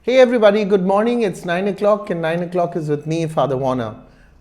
Hey everybody, good morning. It's 9 o'clock and 9 o'clock is with me, Father Warner.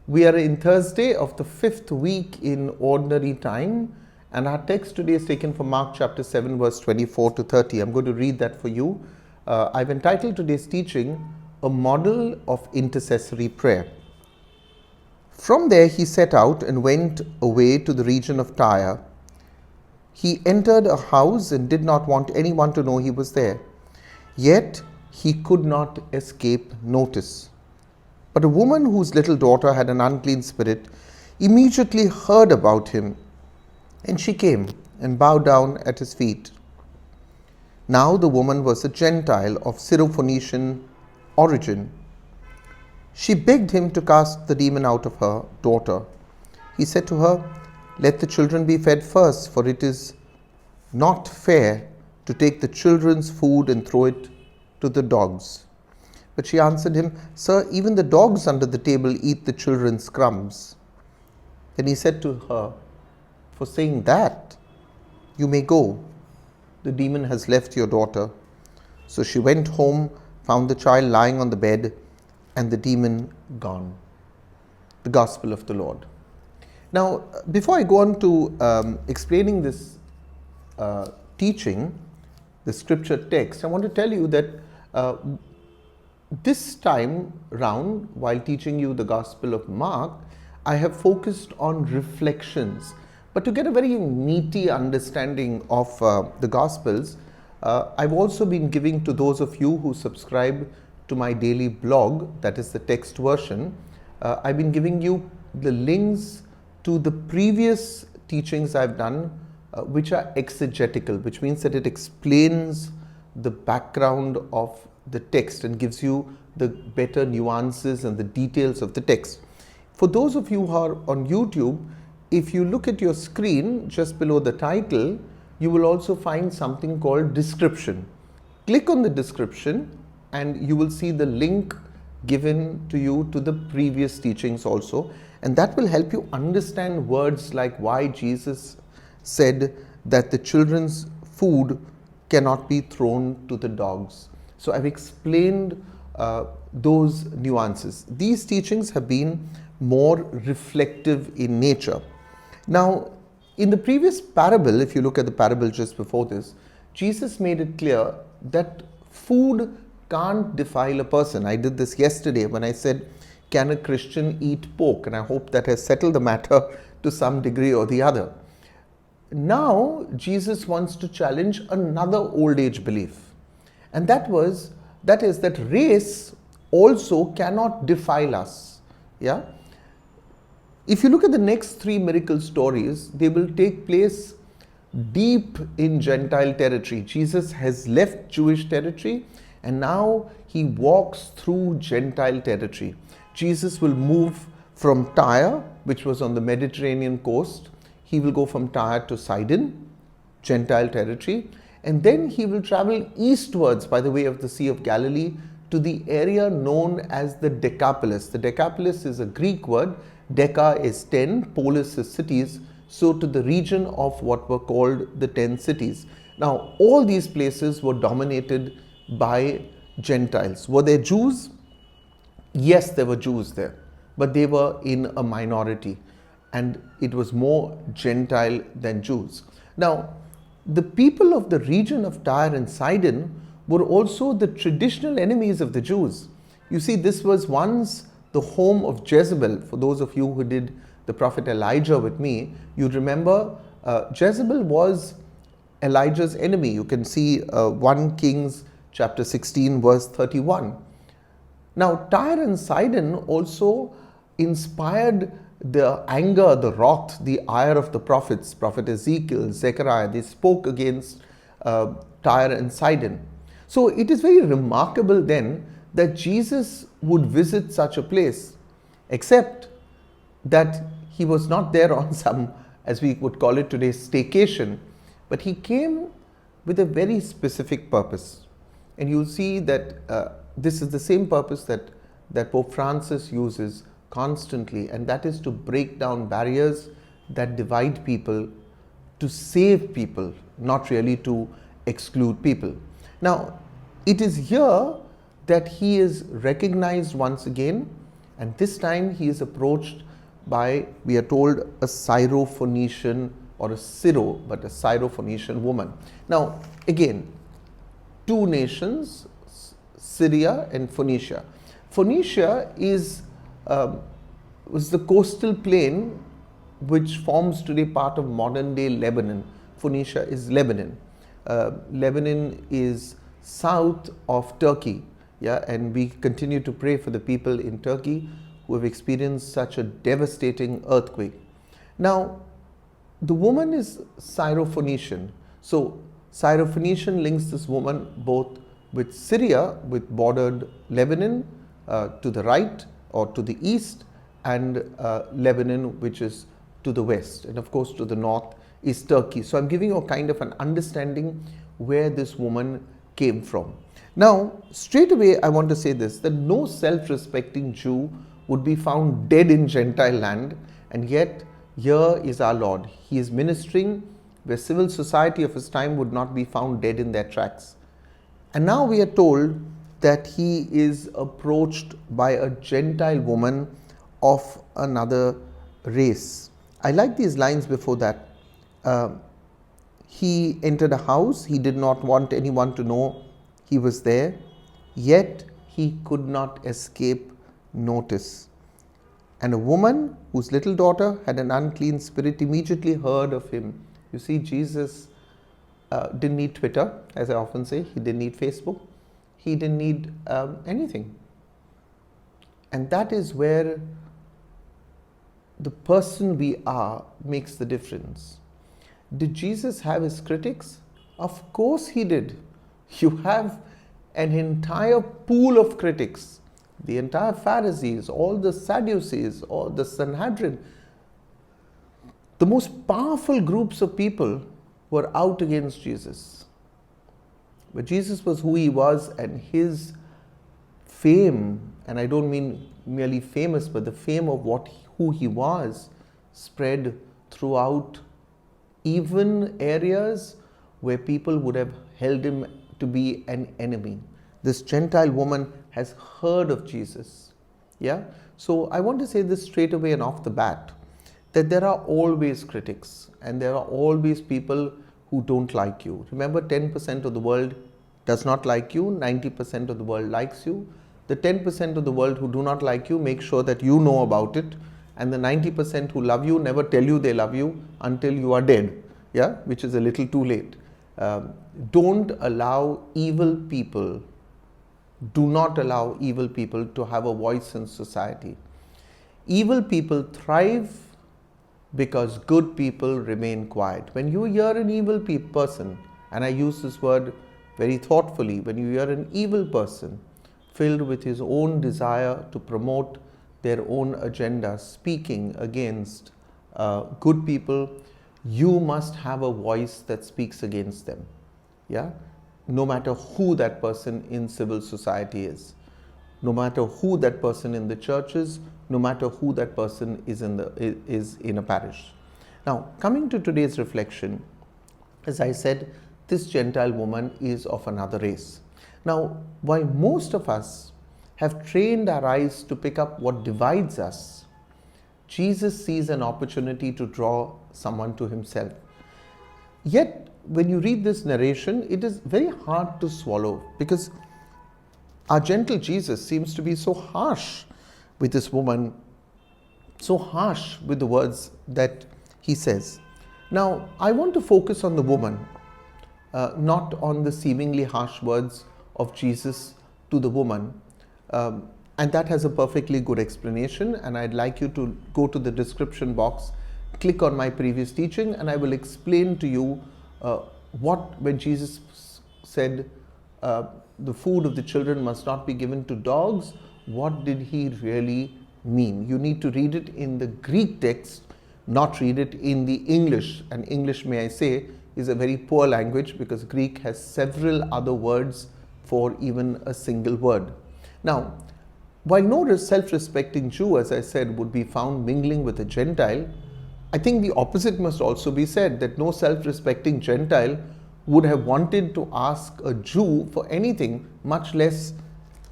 We are in Thursday of the 5th week in Ordinary Time, and our text today is taken from Mark chapter 7 verse 24 to 30. I'm going to read that for you. I've entitled today's teaching, A Model of Intercessory Prayer. From there he set out and went away to the region of Tyre. He entered a house and did not want anyone to know he was there. Yet he could not escape notice. But a woman whose little daughter had an unclean spirit immediately heard about him, and she came and bowed down at his feet. Now the woman was a Gentile of Syrophoenician origin. She begged him to cast the demon out of her daughter. He said to her, "Let the children be fed first, for it is not fair to take the children's food and throw it to the dogs." But she answered him, "Sir, even the dogs under the table eat the children's crumbs." Then he said to her, "For saying that, you may go. The demon has left your daughter." So she went home, found the child lying on the bed, and the demon gone. The Gospel of the Lord. Now, before I go on to explaining this teaching, the scripture text, I want to tell you that this time round, while teaching you the Gospel of Mark, I have focused on reflections. But to get a very meaty understanding of the Gospels, I've also been giving to those of you who subscribe to my daily blog, that is the text version, I've been giving you the links to the previous teachings I've done, which are exegetical, which means that it explains the background of the text and gives you the better nuances and the details of the text. For those of you who are on YouTube, if you look at your screen just below the title, you will also find something called description. Click on the description and you will see the link given to you to the previous teachings also, and that will help you understand words like why Jesus said that the children's food cannot be thrown to the dogs. So I've explained those nuances. These teachings have been more reflective in nature. Now, in the previous parable, if you look at the parable just before this, Jesus made it clear that food can't defile a person. I did this yesterday when I said, can a Christian eat pork? And I hope that has settled the matter to some degree or the other. Now, Jesus wants to challenge another old age belief. And that is that race also cannot defile us. Yeah. If you look at the next three miracle stories, they will take place deep in Gentile territory. Jesus has left Jewish territory and now he walks through Gentile territory. Jesus will move from Tyre, which was on the Mediterranean coast. He will go from Tyre to Sidon, Gentile territory, and then he will travel eastwards by the way of the Sea of Galilee to the area known as the Decapolis. The Decapolis is a Greek word. Deca is 10, polis is cities, so to the region of what were called the 10 cities. Now, all these places were dominated by Gentiles. Were there Jews? Yes, there were Jews there, but they were in a minority, and it was more Gentile than Jews. Now, the people of the region of Tyre and Sidon were also the traditional enemies of the Jews. You see, this was once the home of Jezebel. For those of you who did the prophet Elijah with me, you remember Jezebel was Elijah's enemy. You can see 1 Kings chapter 16 verse 31. Now, Tyre and Sidon also inspired the anger, the wrath, the ire of the prophets, Prophet Ezekiel, Zechariah. They spoke against Tyre and Sidon. So it is very remarkable then that Jesus would visit such a place, except that he was not there on some, as we would call it today, staycation, but he came with a very specific purpose. And you'll see that this is the same purpose that Pope Francis uses constantly, and that is to break down barriers that divide people, to save people, not really to exclude people. Now, it is here that he is recognized once again, and this time he is approached by, we are told, a Syrophoenician, or a Syro, but a Syrophoenician woman. Now, again, two nations, Syria and Phoenicia. Phoenicia was the coastal plain which forms today part of modern day Lebanon. Phoenicia is Lebanon. Lebanon is south of Turkey, yeah, and we continue to pray for the people in Turkey who have experienced such a devastating earthquake. Now, the woman is Syrophoenician. So, Syrophoenician links this woman both with Syria, with bordered Lebanon to the right or to the east, and Lebanon, which is to the west, and of course to the north is Turkey. So I'm giving you a kind of an understanding where this woman came from. Now, straight away I want to say this, that no self-respecting Jew would be found dead in Gentile land, and yet here is our Lord. He is ministering where civil society of his time would not be found dead in their tracks. And now we are told that he is approached by a Gentile woman of another race. I like these lines before that. He entered a house, he did not want anyone to know he was there, yet he could not escape notice. And a woman whose little daughter had an unclean spirit immediately heard of him. You see, Jesus didn't need Twitter, as I often say. He didn't need Facebook. He didn't need anything. And that is where the person we are makes the difference. Did Jesus have his critics? Of course he did. You have an entire pool of critics. The entire Pharisees, all the Sadducees, all the Sanhedrin, the most powerful groups of people were out against Jesus. But Jesus was who he was, and his fame, and I don't mean merely famous, but the fame of who he was spread throughout even areas where people would have held him to be an enemy. This Gentile woman has heard of Jesus. Yeah? So I want to say this straight away and off the bat, that there are always critics and there are always people who don't like you. Remember, 10% of the world does not like you, 90% of the world likes you. The 10% of the world who do not like you, make sure that you know about it, and the 90% who love you never tell you they love you until you are dead, yeah, which is a little too late. Don't allow evil people, do not allow evil people to have a voice in society. Evil people thrive because good people remain quiet. When you hear an evil person, and I use this word very thoughtfully, when you hear an evil person filled with his own desire to promote their own agenda, speaking against good people, you must have a voice that speaks against them. Yeah? No matter who that person in civil society is, no matter who that person in the church is, no matter who that person is in a parish. Now, coming to today's reflection, as I said, this Gentile woman is of another race. Now, while most of us have trained our eyes to pick up what divides us, Jesus sees an opportunity to draw someone to himself. Yet, when you read this narration, it is very hard to swallow, because our gentle Jesus seems to be so harsh with this woman, so harsh with the words that he says. Now, I want to focus on the woman, not on the seemingly harsh words of Jesus to the woman. And that has a perfectly good explanation, and I'd like you to go to the description box, click on my previous teaching, and I will explain to you when Jesus said the food of the children must not be given to dogs, what did he really mean? You need to read it in the Greek text, not read it in the English. And English, may I say, is a very poor language, because Greek has several other words for even a single word. Now, while no self-respecting Jew, as I said, would be found mingling with a Gentile, I think the opposite must also be said, that no self-respecting Gentile would have wanted to ask a Jew for anything, much less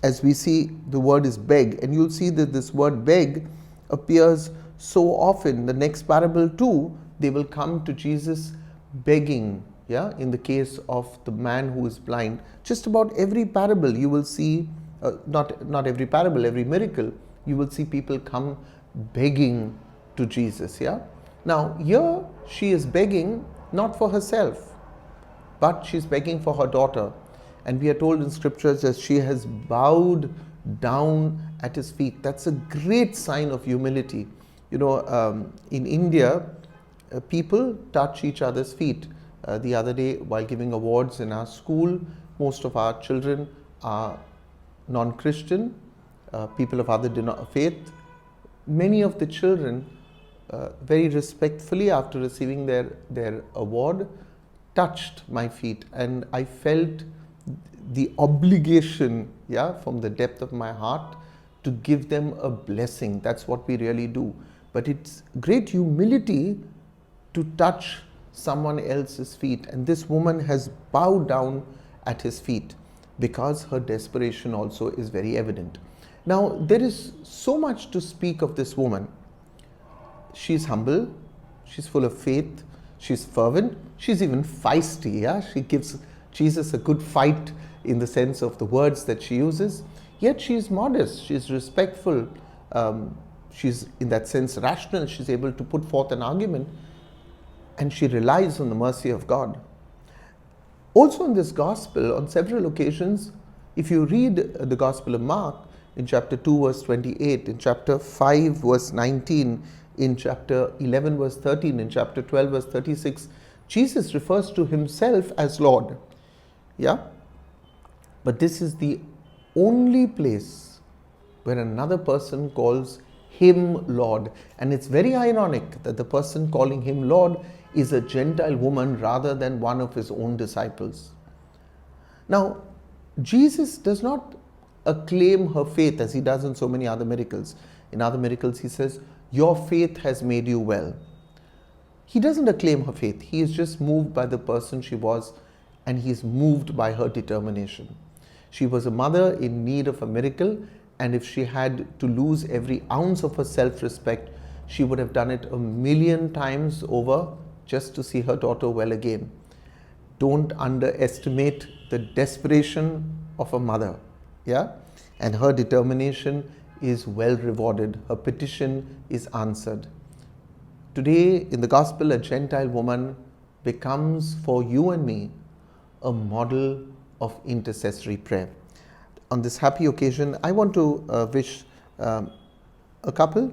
as we see the word is beg, and you'll see that this word beg appears so often. The next parable too, they will come to Jesus begging. Yeah, in the case of the man who is blind, just about every parable you will see, not every parable, every miracle, you will see people come begging to Jesus. Yeah. Now here she is begging not for herself, but she's begging for her daughter. And we are told in scriptures that she has bowed down at his feet. That's a great sign of humility. In India, people touch each other's feet. The other day, while giving awards in our school, most of our children are non-Christian, people of other faith. Many of the children, very respectfully, after receiving their award, touched my feet, and I felt the obligation, from the depth of my heart, to give them a blessing. That's what we really do. But it's great humility to touch someone else's feet, and this woman has bowed down at his feet because her desperation also is very evident. Now, there is so much to speak of this woman. She's humble, she's full of faith, she's fervent, she's even feisty. She gives Jesus a good fight in the sense of the words that she uses. Yet she's modest, she's respectful, she's in that sense rational, she's able to put forth an argument, and she relies on the mercy of God. Also in this gospel, on several occasions, if you read the Gospel of Mark, in chapter 2 verse 28, in chapter 5 verse 19, in chapter 11 verse 13, in chapter 12 verse 36, Jesus refers to himself as Lord. But this is the only place where another person calls him Lord. And it's very ironic that the person calling him Lord is a Gentile woman rather than one of his own disciples. Now, Jesus does not acclaim her faith as he does in so many other miracles. In other miracles, he says, "Your faith has made you well." He doesn't acclaim her faith. He is just moved by the person she was, and he is moved by her determination. She was a mother in need of a miracle, and if she had to lose every ounce of her self-respect, she would have done it 1,000,000 times over just to see her daughter well again. Don't underestimate the desperation of a mother. And her determination is well rewarded. Her petition is answered. Today in the gospel, a Gentile woman becomes for you and me a model of intercessory prayer. On this happy occasion, I want to wish a couple.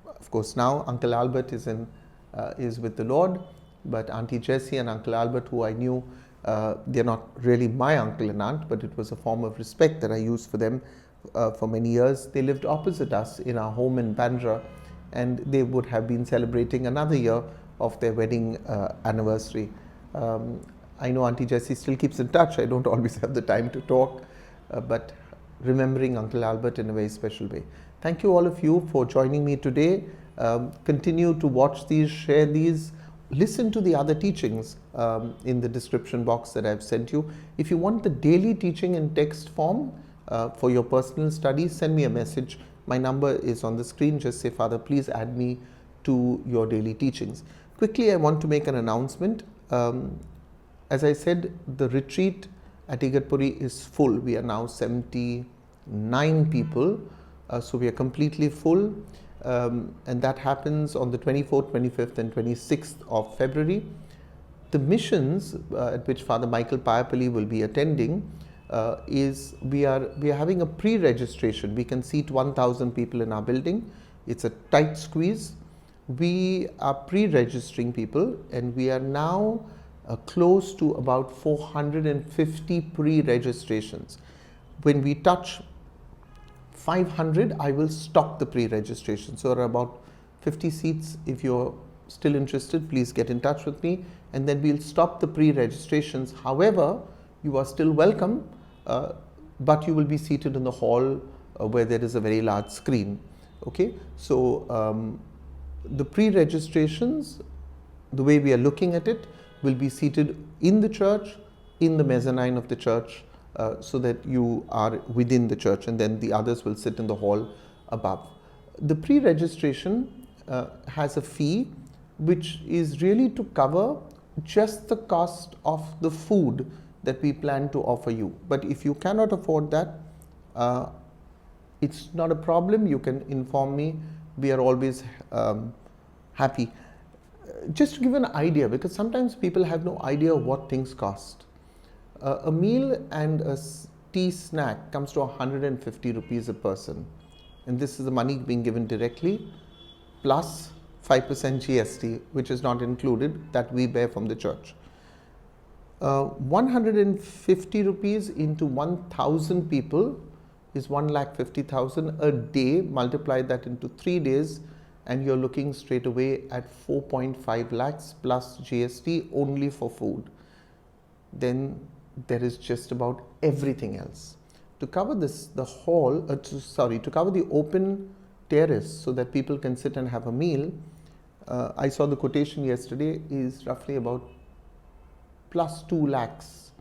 Of course, now Uncle Albert is with the Lord, but Auntie Jessie and Uncle Albert, who I knew, they're not really my uncle and aunt, but it was a form of respect that I used for them for many years. They lived opposite us in our home in Bandra, and they would have been celebrating another year of their wedding anniversary. I know Auntie Jessie still keeps in touch. I don't always have the time to talk, but remembering Uncle Albert in a very special way. Thank you all of you for joining me today. Continue to watch these, share these, listen to the other teachings in the description box that I've sent you. If you want the daily teaching in text form for your personal study, send me a message. My number is on the screen. Just say, "Father, please add me to your daily teachings." Quickly, I want to make an announcement. As I said, the retreat at Igatpuri is full. We are now 79 people, so we are completely full. And that happens on the 24th, 25th and 26th of February. The missions at which Father Michael Payapalli will be attending is we are having a pre-registration. We can seat 1,000 people in our building. It's a tight squeeze. We are pre-registering people, and we are now close to about 450 pre-registrations. When we touch 500, I will stop the pre-registration. So there are about 50 seats. If you're still interested, please get in touch with me, and then we'll stop the pre-registrations. However, you are still welcome, but you will be seated in the hall where there is a very large screen. Okay, so the pre-registrations, the way we are looking at it, will be seated in the church, in the mezzanine of the church, so that you are within the church, and then the others will sit in the hall above. The pre-registration has a fee which is really to cover just the cost of the food that we plan to offer you. But if you cannot afford that, it's not a problem. You can inform me. We are always happy. Just to give an idea, because sometimes people have no idea what things cost. A meal and a tea snack comes to 150 rupees a person, and this is the money being given directly, plus 5% GST, which is not included, that we bear from the church. 150 rupees into 1,000 people is 1,50,000 a day. Multiply that into 3 days, and you're looking straight away at 4.5 lakhs plus GST only for food. Then there is just about everything else. To cover this, the hall, to cover the open terrace so that people can sit and have a meal, I saw the quotation yesterday, is roughly about plus 2 lakhs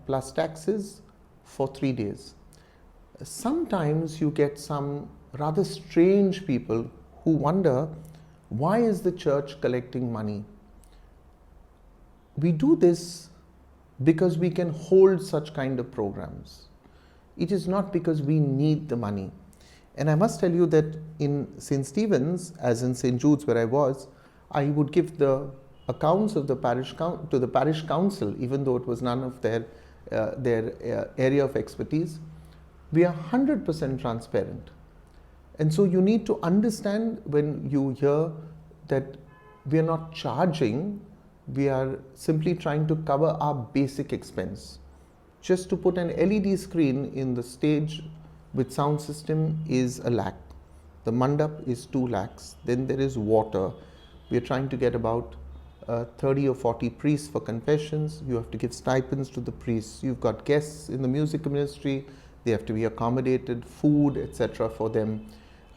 plus taxes for 3 days. Sometimes you get some rather strange people who wonder, why is the church collecting money? We do this because we can hold such kind of programs. It is not because we need the money. And I must tell you that in St. Stephen's, as in St. Jude's where I was, I would give the accounts of the parish to the parish council, even though it was none of their area of expertise. We are 100% transparent. And so you need to understand, when you hear that we are not charging, we are simply trying to cover our basic expense. Just to put an LED screen in the stage with sound system is 1 lakh. The mandap is 2 lakhs. Then there is water. We are trying to get about 30 or 40 priests for confessions. You have to give stipends to the priests. You've got guests in the music ministry. They have to be accommodated, food, etc. for them.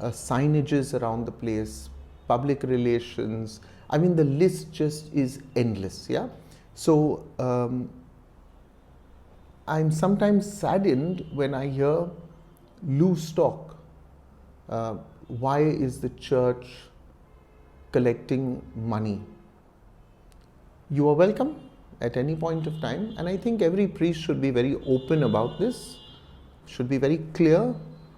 Signages around the place, public relations. I mean, the list just is endless, yeah? So, I'm sometimes saddened when I hear loose talk. Why is the church collecting money? You are welcome at any point of time, and I think every priest should be very open about this, should be very clear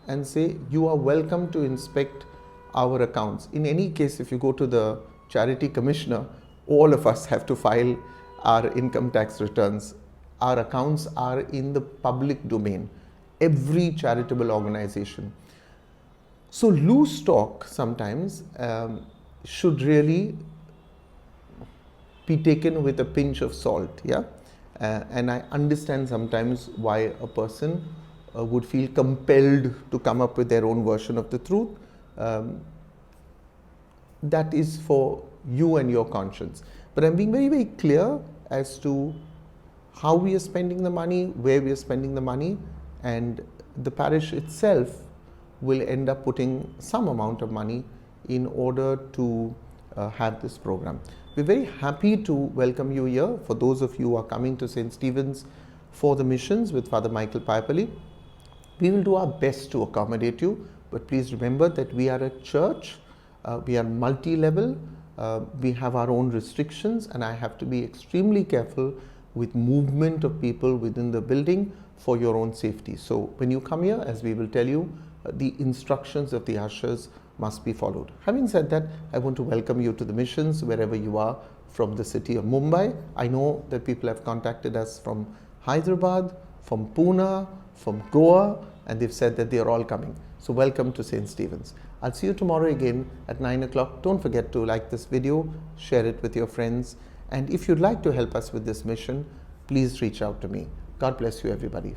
and say, you are welcome to inspect our accounts. In any case, if you go to the charity commissioner, all of us have to file our income tax returns. Our accounts are in the public domain, every charitable organization. So loose talk sometimes should really be taken with a pinch of salt, yeah? And I understand sometimes why a person would feel compelled to come up with their own version of the truth. That is for you and your conscience. But I'm being very, very clear as to how we are spending the money, where we are spending the money, and the parish itself will end up putting some amount of money in order to have this program. We're very happy to welcome you here. For those of you who are coming to St. Stephen's for the missions with Father Michael Paipali, we will do our best to accommodate you, but please remember that we are a church, we are multi-level, we have our own restrictions, and I have to be extremely careful with movement of people within the building for your own safety. So when you come here, as we will tell you, the instructions of the ushers must be followed. Having said that, I want to welcome you to the missions wherever you are from the city of Mumbai. I know that people have contacted us from Hyderabad, from Pune, from Goa, and they've said that they are all coming. So welcome to St. Stephen's. I'll see you tomorrow again at 9 o'clock. Don't forget to like this video, share it with your friends, and if you'd like to help us with this mission, please reach out to me. God bless you, everybody.